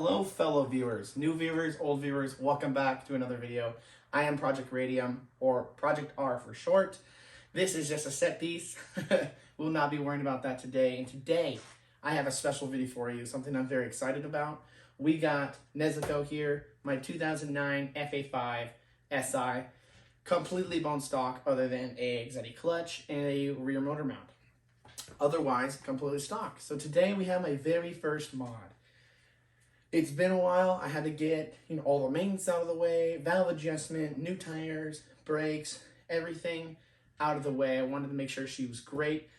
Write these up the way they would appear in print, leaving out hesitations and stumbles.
Hello fellow viewers, new viewers, old viewers, welcome back to another video. I am Project Radium, or Project R for short. This is just a set piece. We'll not be worrying about that today. And today, I have a special video for you, something I'm very excited about. We got Nezuko here, my 2009 FA5 Si, completely bone stock other than a XZ clutch and a rear motor mount. Otherwise, completely stock. So today we have my very first mod. It's been a while. I had to get all the maintenance out of the way, valve adjustment, new tires, brakes, everything out of the way. I wanted to make sure she was great.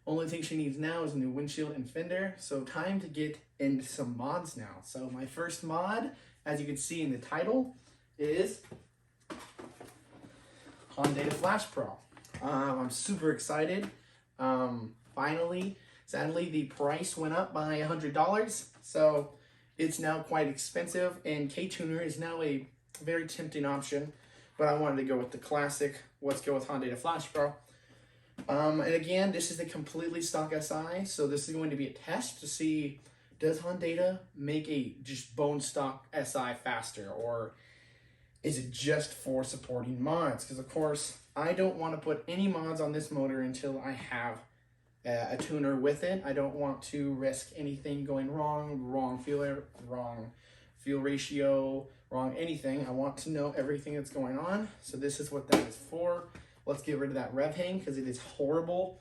Only thing she needs now is a new windshield and fender. So time to get into some mods now. So my first mod, as you can see in the title, is Hondata Flashpro. I'm super excited. Finally, sadly, the price went up by $100. So it's now quite expensive, and K-Tuner is now a very tempting option, but I wanted to go with the classic. Let's go with Hondata Flashpro. And again, this is a completely stock SI, so this is going to be a test to see, does Hondata make a just bone stock SI faster, or is it just for supporting mods? Because of course, I don't want to put any mods on this motor until I have a tuner with it. I don't want to risk anything going wrong, wrong fuel ratio, wrong anything. I want to know everything that's going on. So this is what that is for. Let's get rid of that rev hang because it is horrible.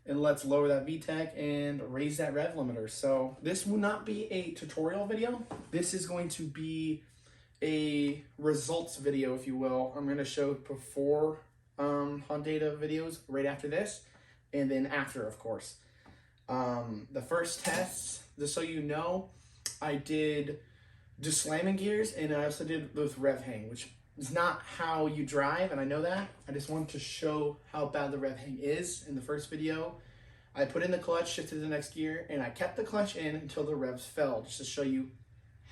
And let's lower that VTEC and raise that rev limiter. So this will not be a tutorial video. This is going to be a results video, if you will. I'm going to show before Hondata videos right after this. And then after, of course. The first tests, just so you know, I did just slamming gears, and I also did with rev hang, which is not how you drive, and I know that. I just wanted to show how bad the rev hang is in the first video. I put in the clutch, shifted to the next gear, and I kept the clutch in until the revs fell, just to show you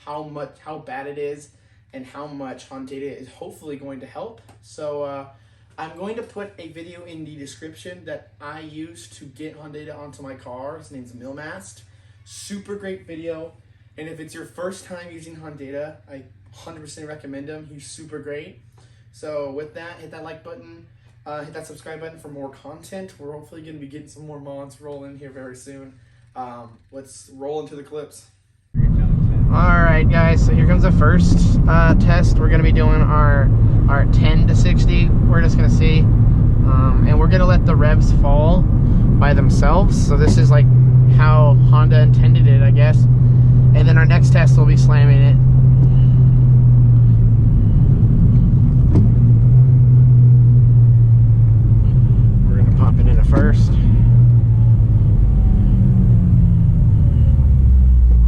how bad it is and how much Hondata is hopefully going to help. So I'm going to put a video in the description that I used to get Hondata onto my car. His name's Millmast. Super great video. And if it's your first time using Hondata, I 100% recommend him. He's super great. So with that, hit that like button. Hit that subscribe button for more content. We're hopefully going to be getting some more mods rolling here very soon. Let's roll into the clips. Alright guys, so here comes the first test. We're going to be doing our 10 to 60. We're just going to see. And we're going to let the revs fall by themselves. So this is like how Honda intended it, I guess. And then our next test will be slamming it. We're going to pop it into first.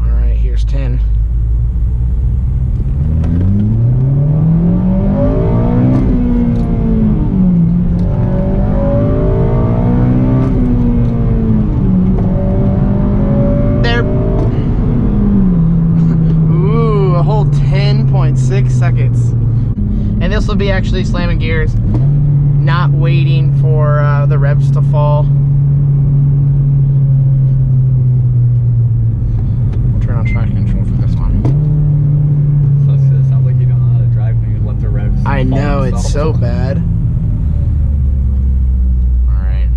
Alright, here's 10. Ooh, a whole 10.6 seconds. And this will be actually slamming gears, not waiting for the revs to fall. We'll turn on traction control for this one. So it sounds like you don't know how to drive when you let the revs fall. I know, it's so bad. Alright.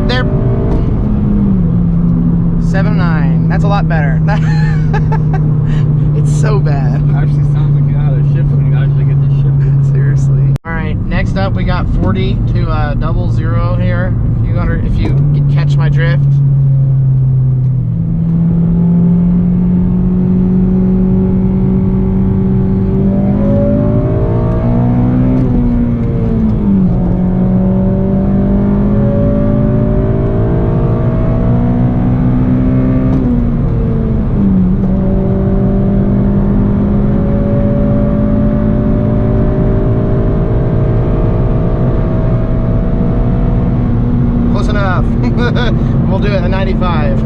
There. 7.9. That's a lot better. It's so bad. It actually sounds like you know how to shift when you actually get the shift. Seriously. Alright, next up we got 40 to 00 here. If you catch my drift. We'll do it at 95.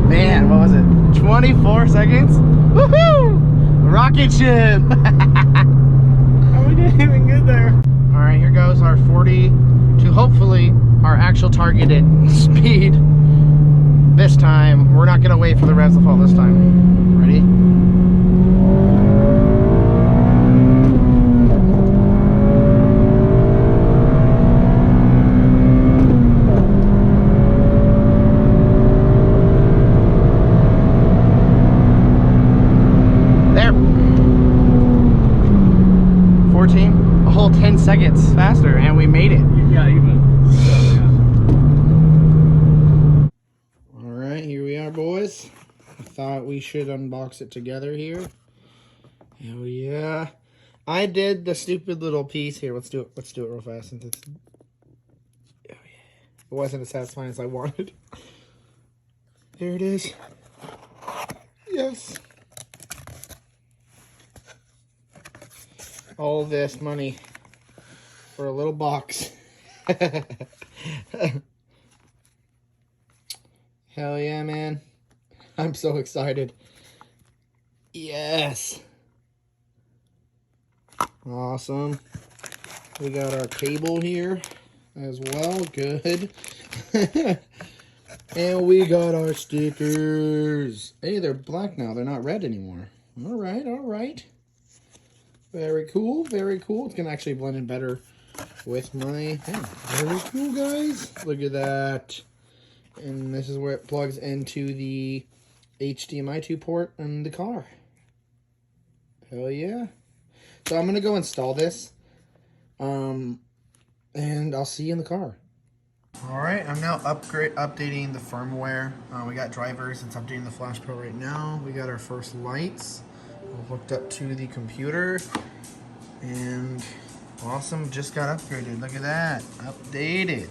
Man, what was it? 24 seconds? Woohoo! Rocket ship! We didn't even get there. Alright. actual targeted speed this time. We're not gonna wait for the revs to fall this time. Ready? There. 14, a whole 10 seconds faster, and we made it. Yeah, even. All right, here we are, boys. I thought we should unbox it together here. Hell yeah. I did the stupid little piece here. Let's do it. Let's do it real fast since it's... Oh, yeah. It wasn't as satisfying as I wanted. There it is. Yes. All this money for a little box. Hell yeah, man. I'm so excited. Yes. Awesome. We got our cable here as well. Good. And we got our stickers. Hey, they're black now. They're not red anymore. All right, all right. Very cool, very cool. It's going to actually blend in better with my... Oh, very cool, guys. Look at that. And this is where it plugs into the HDMI 2 port in the car. Hell yeah. So I'm going to go install this. And I'll see you in the car. Alright, I'm now updating the firmware. We got drivers. It's updating the Flashpro right now. We got our first lights. Hooked up to the computer. And awesome, just got upgraded. Look at that. Updated.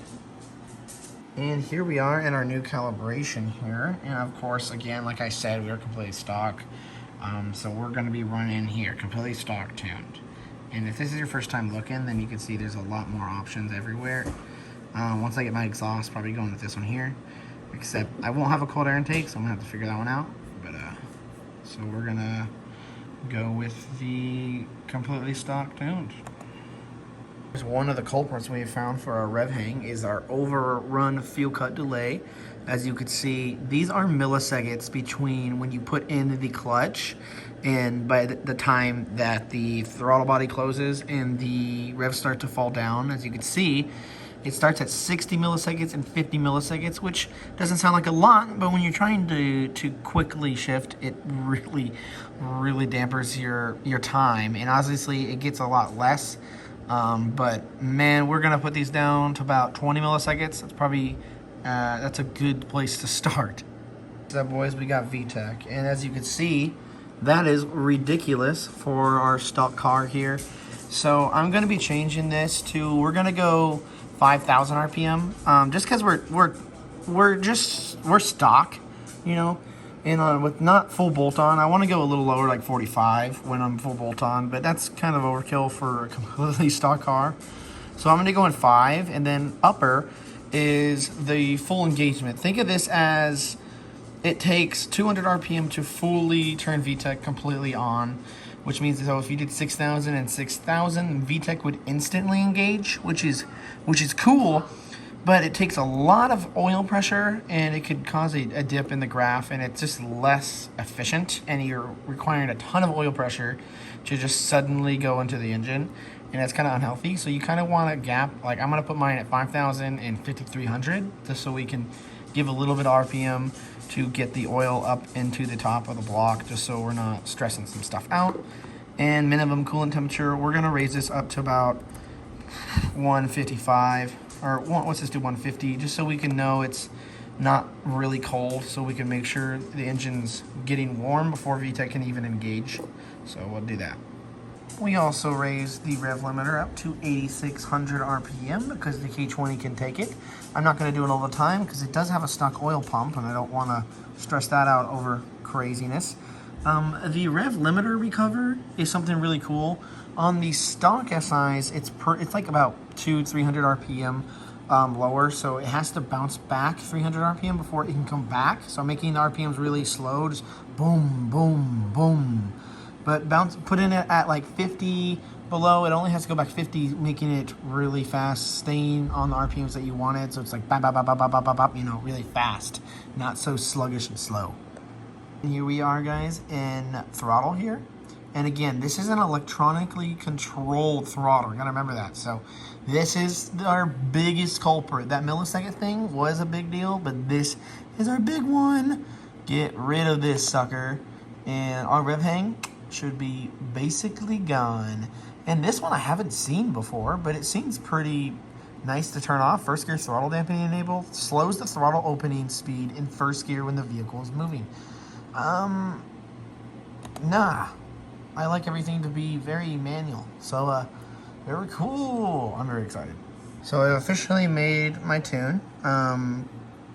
And here we are in our new calibration here. And of course, again, like I said, we are completely stock. So we're going to be running here, completely stock tuned. And if this is your first time looking, then you can see there's a lot more options everywhere. Once I get my exhaust, probably going with this one here. Except I won't have a cold air intake, so I'm going to have to figure that one out. But so we're going to go with the completely stock tuned. One of the culprits we found for our rev hang is our overrun fuel cut delay. As you can see, these are milliseconds between when you put in the clutch and by the time that the throttle body closes and the revs start to fall down. As you can see, it starts at 60 milliseconds and 50 milliseconds, which doesn't sound like a lot, but when you're trying to quickly shift, it really dampers your time. And obviously, it gets a lot less. But man, we're gonna put these down to about 20 milliseconds. That's probably that's a good place to start. So boys, we got VTEC, and as you can see, that is ridiculous for our stock car here. So I'm gonna be changing this to, we're gonna go 5,000 RPM, just because we're stock, you know. And with not full bolt on, I want to go a little lower, like 45 when I'm full bolt on, but that's kind of overkill for a completely stock car. So I'm going to go in 5, and then upper is the full engagement. Think of this as it takes 200 RPM to fully turn VTEC completely on, which means so if you did 6,000 and 6,000, VTEC would instantly engage, which is cool. But it takes a lot of oil pressure, and it could cause a dip in the graph, and it's just less efficient, and you're requiring a ton of oil pressure to just suddenly go into the engine, and it's kind of unhealthy. So you kind of want a gap. Like, I'm going to put mine at 5,000 and 5,300 just so we can give a little bit of RPM to get the oil up into the top of the block, just so we're not stressing some stuff out. And minimum coolant temperature, we're going to raise this up to about 155. Or let's just do 150, just so we can know it's not really cold, so we can make sure the engine's getting warm before VTEC can even engage. So we'll do that. We also raised the rev limiter up to 8,600 RPM because the K20 can take it. I'm not going to do it all the time because it does have a stock oil pump, and I don't want to stress that out over craziness. The rev limiter recover is something really cool. On the stock SIs, it's like about 200-300 RPM lower, so it has to bounce back 300 RPM before it can come back. So making the RPMs really slow, just boom, boom, boom. But put in it at like 50, below. It only has to go back 50, making it really fast, staying on the RPMs that you wanted. So it's like bop, bop, bop, bop, bop, bop, bop, bop, you know, really fast, not so sluggish and slow. And here we are, guys, in Throttle here. And again, this is an electronically controlled throttle. You gotta remember that. So this is our biggest culprit. That millisecond thing was a big deal, but this is our big one. Get rid of this sucker. And our rev hang should be basically gone. And this one I haven't seen before, but it seems pretty nice to turn off. First gear throttle dampening enabled. Slows the throttle opening speed in first gear when the vehicle is moving. Nah. I like everything to be very manual. So, very cool. I'm very excited. So I officially made my tune.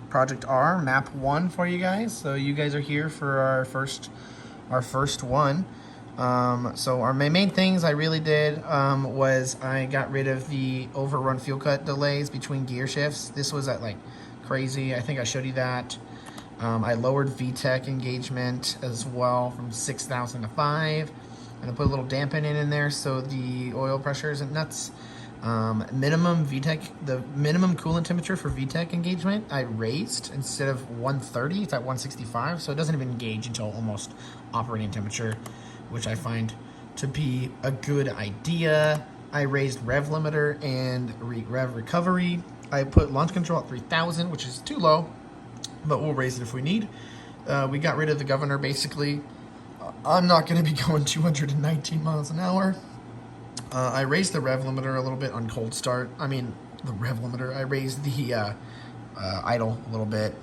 Project R, map 1 for you guys. So you guys are here for our first one. So our main things I really did was I got rid of the overrun fuel cut delays between gear shifts. This was at like crazy. I think I showed you that. I lowered VTEC engagement as well from 6,000 to 5. And I put a little dampening in there so the oil pressure isn't nuts. Minimum VTEC, the minimum coolant temperature for VTEC engagement, I raised. Instead of 130, it's at 165, so it doesn't even engage until almost operating temperature, which I find to be a good idea. I raised rev limiter and rev recovery. I put launch control at 3,000, which is too low, but we'll raise it if we need. We got rid of the governor, basically. I'm not going to be going 219 miles an hour. I raised the rev limiter a little bit on cold start. I mean, the rev limiter. I raised the idle a little bit.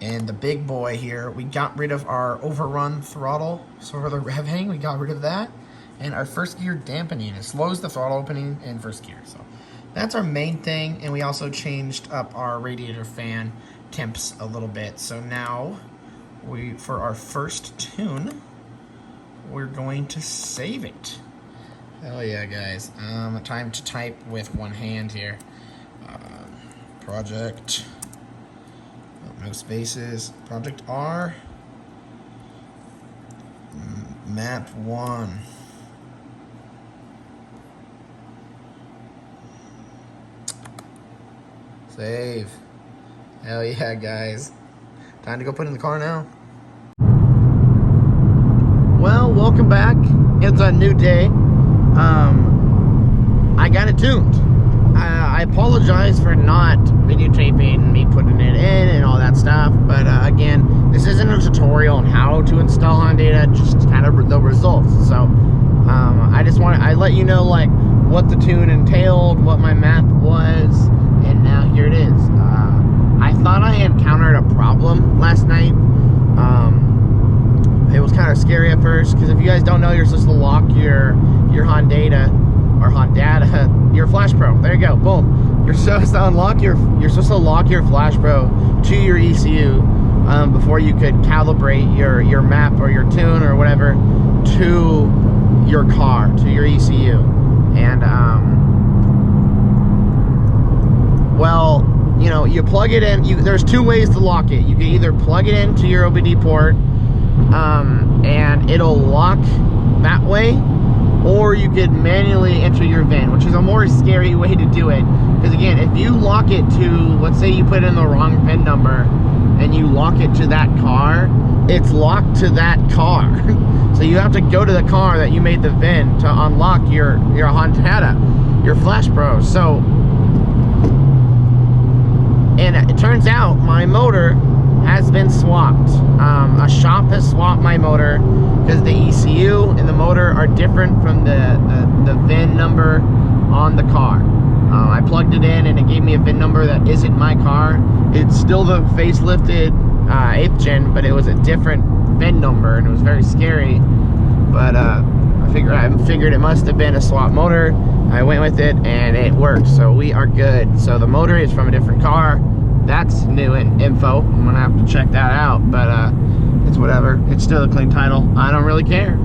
And the big boy here, we got rid of our overrun throttle. So for the rev hang, we got rid of that. And our first gear dampening. It slows the throttle opening in first gear. So that's our main thing. And we also changed up our radiator fan temps a little bit. So now, for our first tune, we're going to save it. Hell yeah, guys. Time to type with one hand here. Project, no spaces. Project R, map 1. Save. Hell yeah, guys. Time to go put it in the car now. Well, welcome back. It's a new day. I got it tuned. I apologize for not videotaping me putting it in and all that stuff, but again, this isn't a tutorial on how to install Hondata, just kind of the results. So I let you know like what the tune entailed, what my map was, and now here it is. I thought I encountered a problem last night. It was kind of scary at first, because if you guys don't know, you're supposed to lock your Hondata, your Flashpro. There you go, boom. You're supposed to lock your Flashpro to your ECU before you could calibrate your map or your tune or whatever to your car, to your ECU. And well, you know, you plug it in. There's two ways to lock it. You can either plug it into your OBD port, and it'll lock that way, or you could manually enter your VIN, which is a more scary way to do it. Because again, if you lock it to, let's say you put in the wrong VIN number and you lock it to that car, it's locked to that car. So you have to go to the car that you made the VIN to unlock your Hondata, your Flashpro. So, and it turns out my motor has been swapped. A shop has swapped my motor because the ECU and the motor are different from the VIN number on the car. I plugged it in and it gave me a VIN number that isn't my car. It's still the facelifted 8th gen, but it was a different VIN number, and it was very scary. But I figured it must have been a swap motor. I went with it and it worked, so we are good. So the motor is from a different car. That's new info. I'm gonna have to check that out, but it's whatever. It's still a clean title. I don't really care.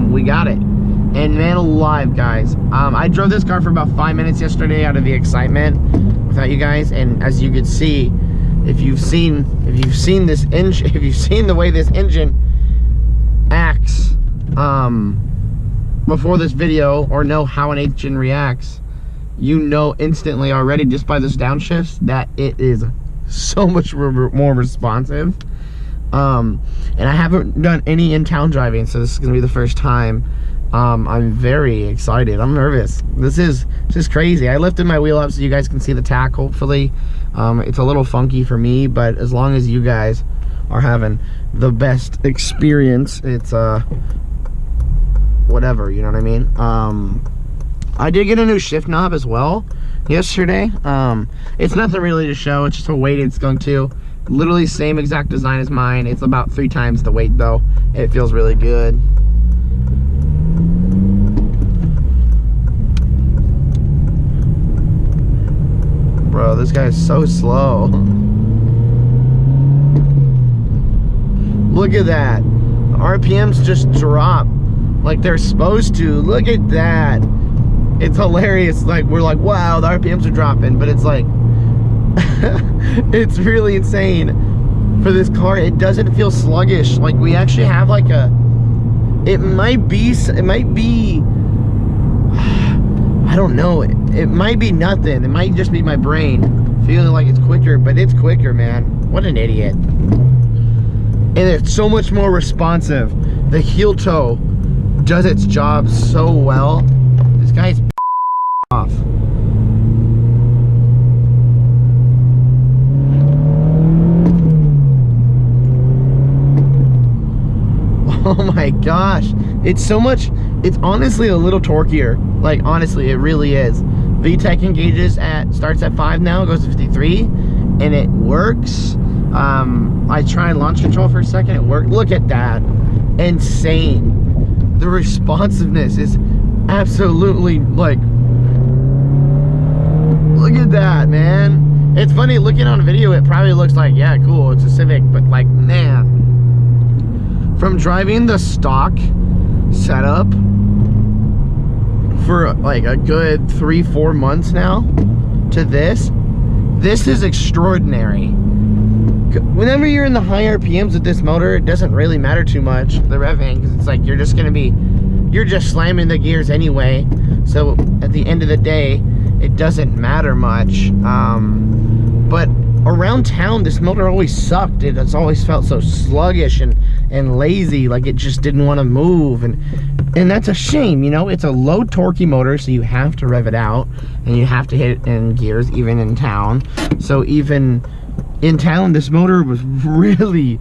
We got it. And man alive, guys, I drove this car for about 5 minutes yesterday out of the excitement without you guys, and as you could see, if you've seen this engine, if you've seen the way this engine acts, before this video or know how an 8th gen reacts, you know instantly already just by this downshift that it is so much more responsive. And I haven't done any in-town driving, so this is gonna be the first time. I'm very excited. I'm nervous. This is just crazy. I lifted my wheel up so you guys can see the tack, hopefully. It's a little funky for me, but as long as you guys are having the best experience, it's whatever, you know what I mean? I did get a new shift knob as well yesterday. It's nothing really to show, it's just a weight it's going to. Literally same exact design as mine. It's about 3 times the weight though. It feels really good. Bro, this guy is so slow. Look at that. The RPMs just drop like they're supposed to. Look at that. It's hilarious. Like, we're like, wow, the RPMs are dropping, but it's like it's really insane for this car. It doesn't feel sluggish. Like, we actually have like a, it might be I don't know, it might be nothing. It might just be my brain feeling like it's quicker, but it's quicker, man. What an idiot. And it's so much more responsive. The heel toe does its job so well. This guy's off. Oh my gosh, it's so much, it's honestly a little torquier. Like, honestly, it really is. VTEC engages at, starts at 5 now, goes to 53, and it works. I tried launch control for a second, it worked. Look at that, insane. The responsiveness is absolutely, like, look at that, man. It's funny, looking on video, it probably looks like, yeah, cool, it's a Civic, but like, man. From driving the stock setup for like a good 3-4 months now to this is extraordinary. Whenever you're in the high RPMs with this motor, it doesn't really matter too much, the revving, because it's like you're just slamming the gears anyway. So at the end of the day, it doesn't matter much. But around town, this motor always sucked. It's always felt so sluggish and lazy, like it just didn't want to move, and that's a shame, you know. It's a low torquey motor, so you have to rev it out, and you have to hit it in gears even in town. So even in town, this motor was really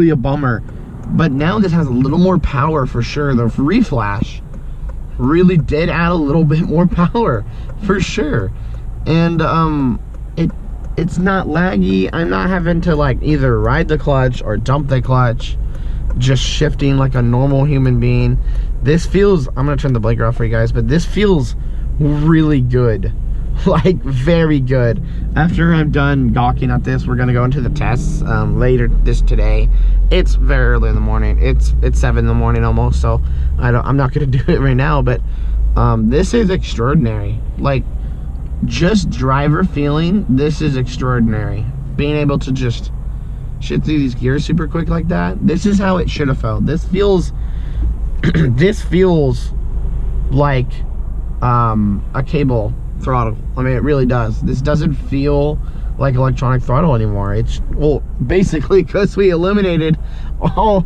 a bummer. But now this has a little more power for sure. The reflash really did add a little bit more power for sure, and it's not laggy. I'm not having to like either ride the clutch or dump the clutch, just shifting like a normal human being. This feels, I'm gonna turn the blinker off for you guys, but this feels really good. Like, very good. After I'm done gawking at this, we're gonna go into the tests later today. It's very early in the morning. It's 7 in the morning almost, so I'm not gonna do it right now, but this is extraordinary. Like, just driver feeling, this is extraordinary. Being able to just shit through these gears super quick like that, this is how it should have felt. This feels this feels like a cable throttle. I mean, it really does. This doesn't feel like electronic throttle anymore. It's, well, basically because we eliminated all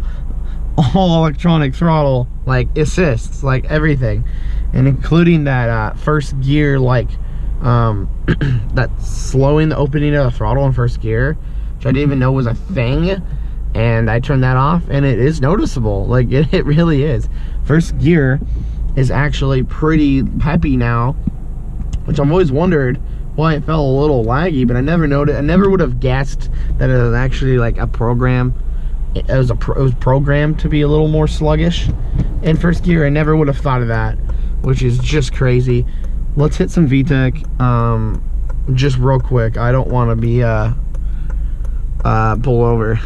electronic throttle, like assists, like everything, and including that first gear, like that slowing the opening of the throttle in first gear, which I didn't even know was a thing, and I turned that off, and it is noticeable. Like, it really is. First gear is actually pretty peppy now, which I've always wondered why it felt a little laggy, but I never noticed. I never would have guessed that it was actually like a program. It was programmed to be a little more sluggish in first gear. I never would have thought of that, which is just crazy. Let's hit some VTEC just real quick. I don't want to be pull over.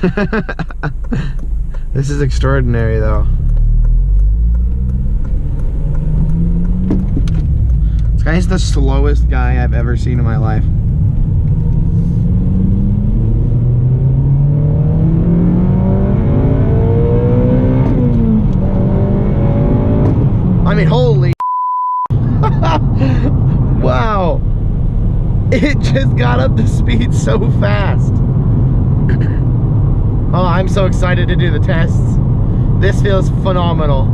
This is extraordinary though. This guy's the slowest guy I've ever seen in my life. I It just got up to speed so fast. Oh, I'm so excited to do the tests. This feels phenomenal.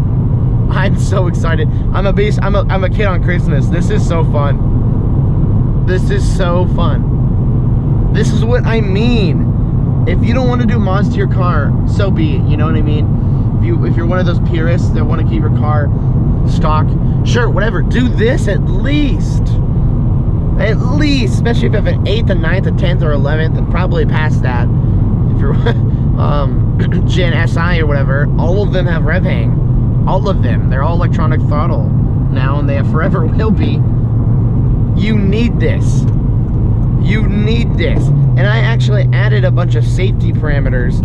I'm so excited. I'm a beast. I'm a kid on Christmas. This is so fun. This is so fun. This is what I mean. If you don't want to do mods to your car, so be it. You know what I mean? If you're one of those purists that want to keep your car stock, sure, whatever. Do this at least. At least, especially if you have an 8th, a 9th, a 10th, or 11th, and probably past that. If you're Gen SI or whatever, all of them have rev hang. All of them. They're all electronic throttle now, and they have forever will be. You need this. You need this. And I actually added a bunch of safety parameters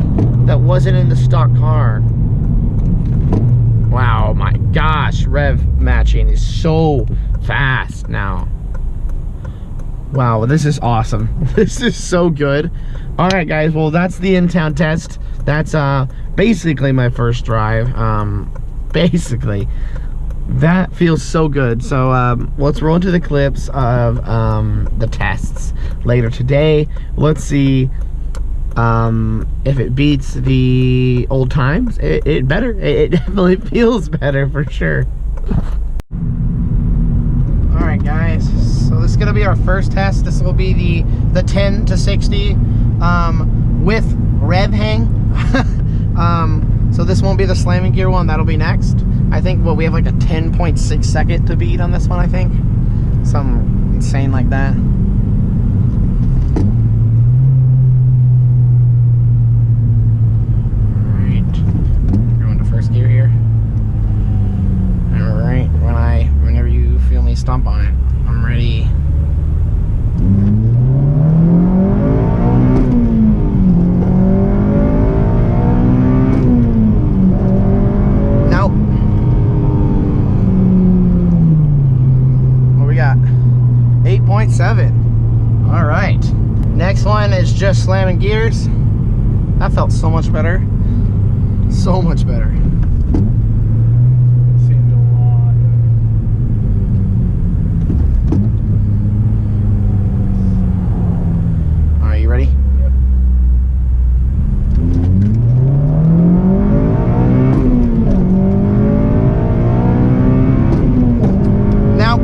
that wasn't in the stock car. Wow, my gosh, rev matching is so fast now. Wow, this is awesome. This is so good. All right, guys, well, that's the in-town test. That's basically my first drive. Basically, that feels so good. So let's roll into the clips of the tests later today. Let's see if it beats the old times. It better. It definitely feels better for sure. All right, guys, so this is gonna be our first test. This will be the 10 to 60 with rev hang. So this won't be the slamming gear one. That'll be next. I think we have like a 10.6 second to beat on this one. I think something insane like that. All right, going to first gear here. All right, whenever you feel me stomp on it, I'm ready. Nope. What we got? 8.7. All right. Next one is just slamming gears. That felt so much better. So much better. Ready? Yep. Now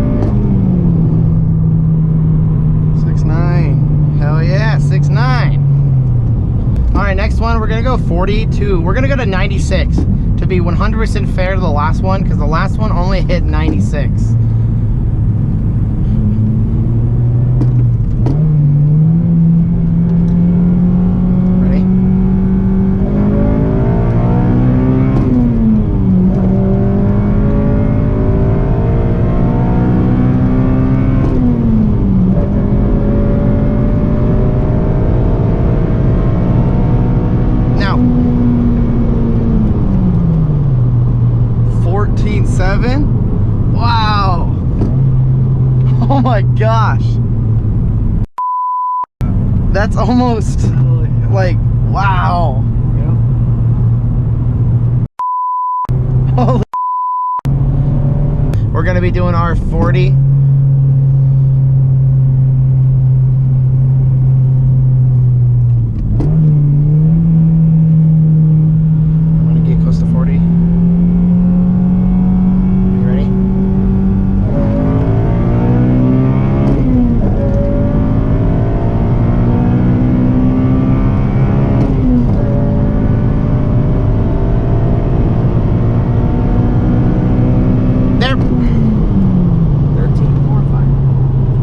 6.9. Hell yeah, 6.9. All right, next one we're gonna go 42. We're gonna go to 96 to be 100% fair to the last one, because the last one only hit 96. Wow. Oh my gosh. That's almost like, wow. Holy. We're going to be doing our 40. I'm going to get close to 40.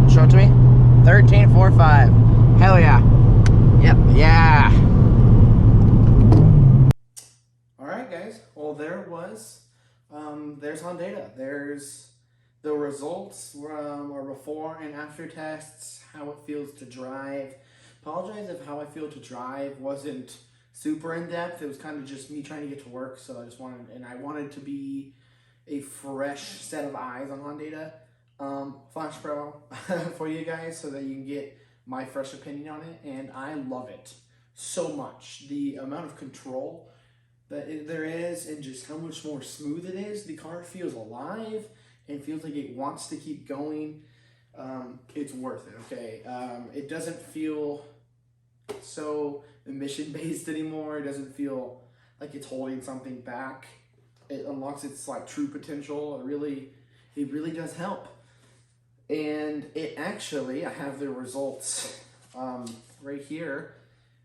Show it to me. 13.45. Hell yeah. Yep. Yeah. All right, guys. Well, there's Hondata. There's the results or before and after tests, how it feels to drive. Apologize if how I feel to drive wasn't super in depth. It was kind of just me trying to get to work, so I wanted to be a fresh set of eyes on Hondata Flashpro for you guys, so that you can get my fresh opinion on it. And I love it so much. The amount of control that there is, and just how much more smooth it is. The car feels alive and feels like it wants to keep going. it's worth it, okay? It doesn't feel so emission-based anymore. It doesn't feel like it's holding something back. It unlocks its like true potential. It really does help. And it actually, I have the results right here.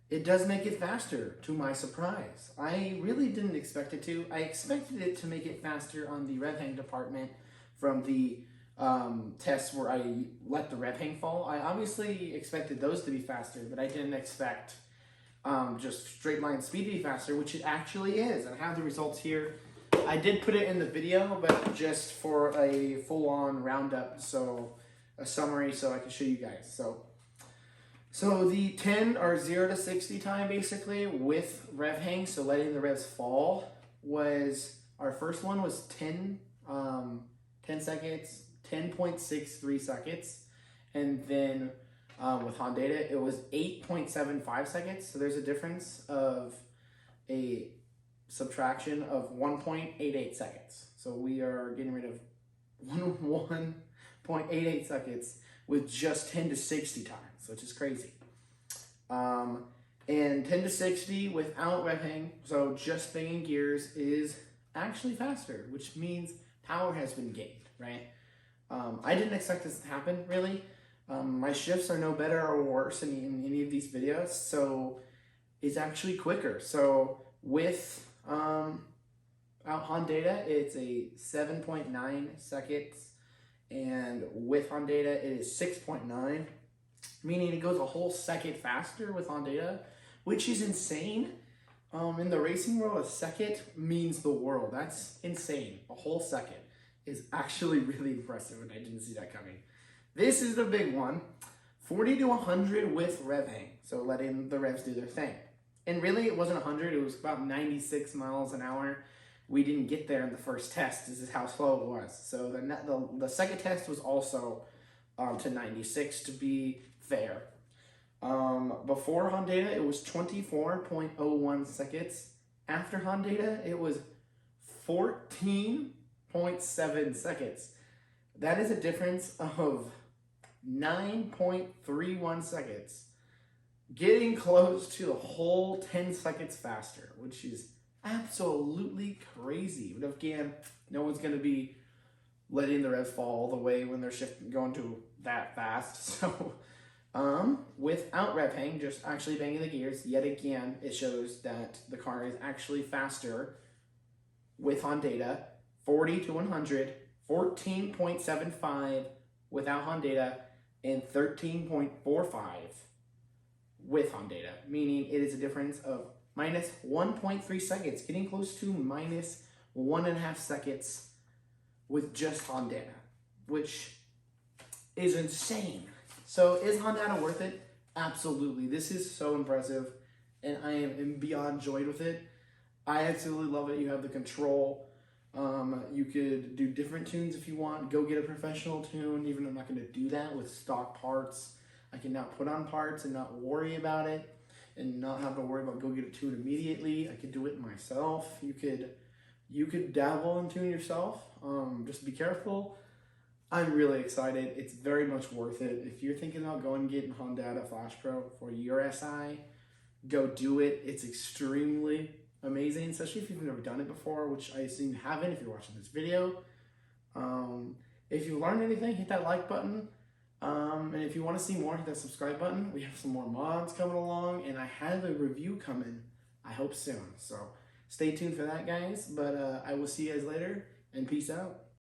It does make it faster, to my surprise. I really didn't expect it to. I expected it to make it faster on the rev hang department from the tests where I let the rev hang fall. I obviously expected those to be faster, but I didn't expect just straight line speed to be faster, which it actually is. And I have the results here. I did put it in the video, but just for a full-on roundup, so a summary, so I can show you guys. So the 10 or 0 to 60 time basically with rev hang, so letting the revs fall, was our first one was 10 seconds, 10.63 seconds, and then with Hondata it was 8.75 seconds. So there's a difference of a subtraction of 1.88 seconds. So we are getting rid of 1.88 seconds with just 10 to 60 times, which is crazy. And 10 to 60 without rev hang, so just banging gears, is actually faster, which means power has been gained, right? I didn't expect this to happen, really. My shifts are no better or worse in any of these videos, so it's actually quicker. So with out Hondata, it's a 7.9 seconds, and with Hondata, it is 6.9, meaning it goes a whole second faster with Hondata, which is insane. In the racing world, a second means the world. That's insane. A whole second is actually really impressive, and I didn't see that coming. This is the big one, 40 to 100 with rev hang, so letting the revs do their thing. And really, it wasn't 100, it was about 96 miles an hour. We didn't get there in the first test. This is how slow it was. So the second test was also to 96, to be fair. Before Hondata, it was 24.01 seconds. After Hondata, it was 14.7 seconds. That is a difference of 9.31 seconds. Getting close to a whole 10 seconds faster, which is absolutely crazy. But again, no one's going to be letting the revs fall all the way when they're going to that fast. So without rev hang, just actually banging the gears, yet again, it shows that the car is actually faster with Hondata. 40 to 100, 14.75 without Hondata, and 13.45 with Hondata, meaning it is a difference of minus 1.3 seconds, getting close to minus 1.5 seconds with just Hondata, which is insane. So is Hondata worth it? Absolutely. This is so impressive, and I am beyond joyed with it. I absolutely love it. You have the control. You could do different tunes if you want. Go get a professional tune, even though I'm not going to do that with stock parts. I can now put on parts and not worry about it, and not have to worry about go get a tune immediately. I could do it myself. You could dabble and tune yourself. Just be careful. I'm really excited. It's very much worth it. If you're thinking about going and getting Hondata Flashpro for your SI, go do it. It's extremely amazing, especially if you've never done it before, which I assume you haven't if you're watching this video. If you learned anything, hit that like button. And if you want to see more, hit that subscribe button. We have some more mods coming along, and I have a review coming, I hope soon. So stay tuned for that, guys. But I will see you guys later, and peace out.